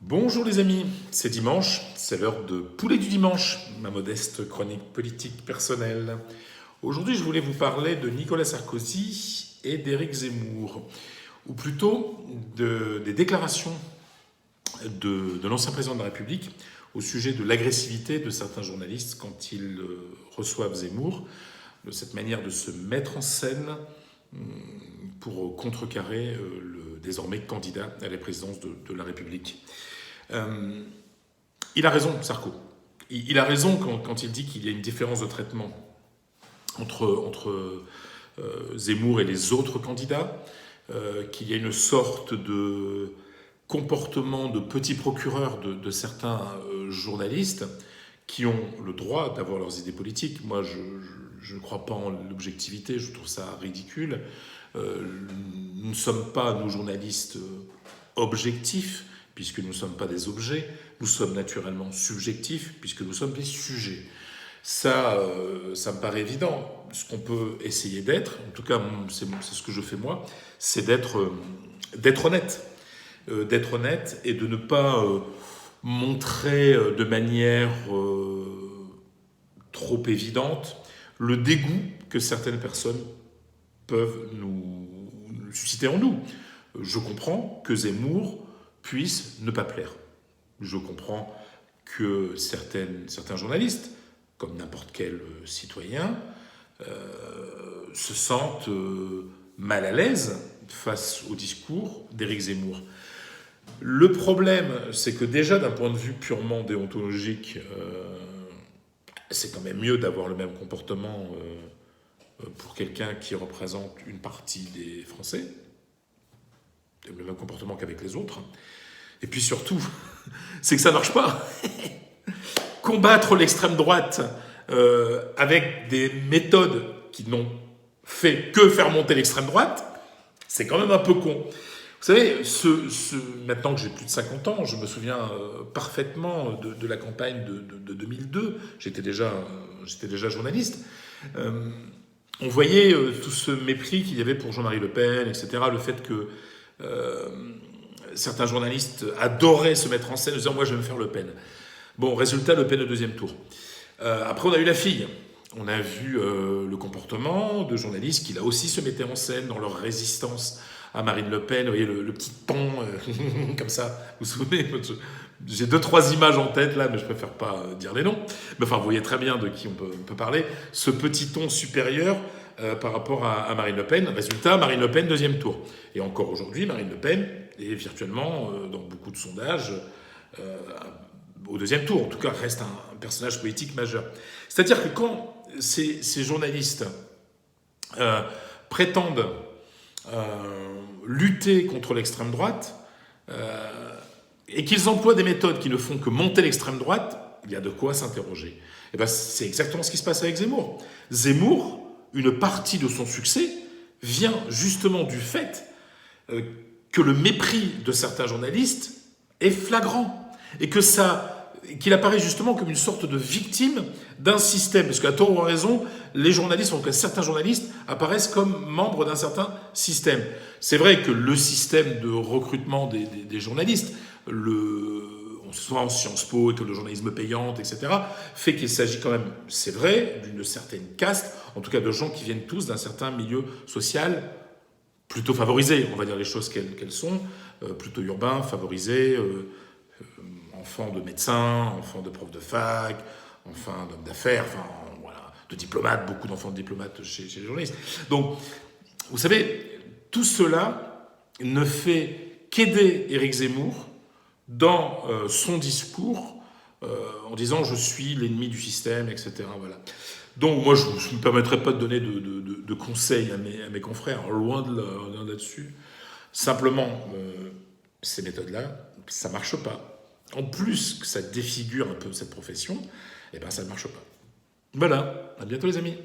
Bonjour les amis, c'est dimanche, c'est l'heure de Poulet du dimanche, ma modeste chronique politique personnelle. Aujourd'hui, je voulais vous parler de Nicolas Sarkozy et d'Éric Zemmour, ou plutôt des déclarations de l'ancien président de la République au sujet de l'agressivité de certains journalistes quand ils reçoivent Zemmour, de cette manière de se mettre en scène pour contrecarrer le désormais candidat à la présidence de la République. Il a raison, Sarko. Il a raison quand il dit qu'il y a une différence de traitement entre Zemmour et les autres candidats, qu'il y a une sorte de comportement de petits procureurs de certains journalistes qui ont le droit d'avoir leurs idées politiques. Moi, je ne crois pas en l'objectivité, je trouve ça ridicule. Nous ne sommes pas, nous journalistes, objectifs, puisque nous ne sommes pas des objets. Nous sommes naturellement subjectifs, puisque nous sommes des sujets. Ça me paraît évident. Ce qu'on peut essayer d'être, en tout cas, c'est ce que je fais moi, c'est d'être honnête. D'être honnête et de ne pas montrer de manière trop évidente le dégoût que certaines personnes peuvent nous susciter en nous. Je comprends que Zemmour puisse ne pas plaire. Je comprends que certains journalistes, comme n'importe quel citoyen, se sentent mal à l'aise face au discours d'Éric Zemmour. Le problème, c'est que déjà d'un point de vue purement déontologique, c'est quand même mieux d'avoir le même comportement pour quelqu'un qui représente une partie des Français, le même comportement qu'avec les autres. Et puis surtout, c'est que ça ne marche pas. Combattre l'extrême droite avec des méthodes qui n'ont fait que faire monter l'extrême droite, c'est quand même un peu con. Vous savez, maintenant que j'ai plus de 50 ans, je me souviens parfaitement de la campagne de 2002. J'étais déjà journaliste. On voyait tout ce mépris qu'il y avait pour Jean-Marie Le Pen, etc. Le fait que certains journalistes adoraient se mettre en scène en disant « moi je vais me faire Le Pen ». Bon, résultat, Le Pen au deuxième tour. Après, on a eu la fille. On a vu le comportement de journalistes qui là aussi se mettaient en scène dans leur résistance à Marine Le Pen, vous voyez le petit ton comme ça, vous vous souvenez, j'ai 2-3 images en tête là, mais je préfère pas dire les noms, mais enfin vous voyez très bien de qui on peut parler, ce petit ton supérieur par rapport à Marine Le Pen. Résultat, Marine Le Pen deuxième tour, et encore aujourd'hui Marine Le Pen est virtuellement dans beaucoup de sondages au deuxième tour, en tout cas reste un personnage politique majeur. C'est-à-dire que quand ces journalistes prétendent lutter contre l'extrême droite et qu'ils emploient des méthodes qui ne font que monter l'extrême droite, il y a de quoi s'interroger. Et ben, c'est exactement ce qui se passe avec Zemmour. Zemmour, une partie de son succès vient justement du fait que le mépris de certains journalistes est flagrant et qu'il apparaît justement comme une sorte de victime d'un système. Parce qu'à tort ou à raison, les journalistes, en tout cas certains journalistes, apparaissent comme membres d'un certain système. C'est vrai que le système de recrutement des journalistes, soit en Sciences Po, école de journalisme payante, etc., fait qu'il s'agit quand même, c'est vrai, d'une certaine caste, en tout cas de gens qui viennent tous d'un certain milieu social plutôt favorisé, on va dire les choses qu'elles sont, plutôt urbain, favorisé, enfants de médecins, enfants de profs de fac, enfants d'hommes d'affaires, enfin voilà, de diplomates, beaucoup d'enfants de diplomates chez les journalistes. Donc, vous savez, tout cela ne fait qu'aider Éric Zemmour dans son discours en disant « je suis l'ennemi du système », etc. Voilà. Donc moi, je ne me permettrai pas de donner de conseils à mes confrères, loin de là-dessus. Simplement, ces méthodes-là, ça ne marche pas. En plus que ça défigure un peu cette profession, eh ben ça ne marche pas. Voilà, à bientôt les amis.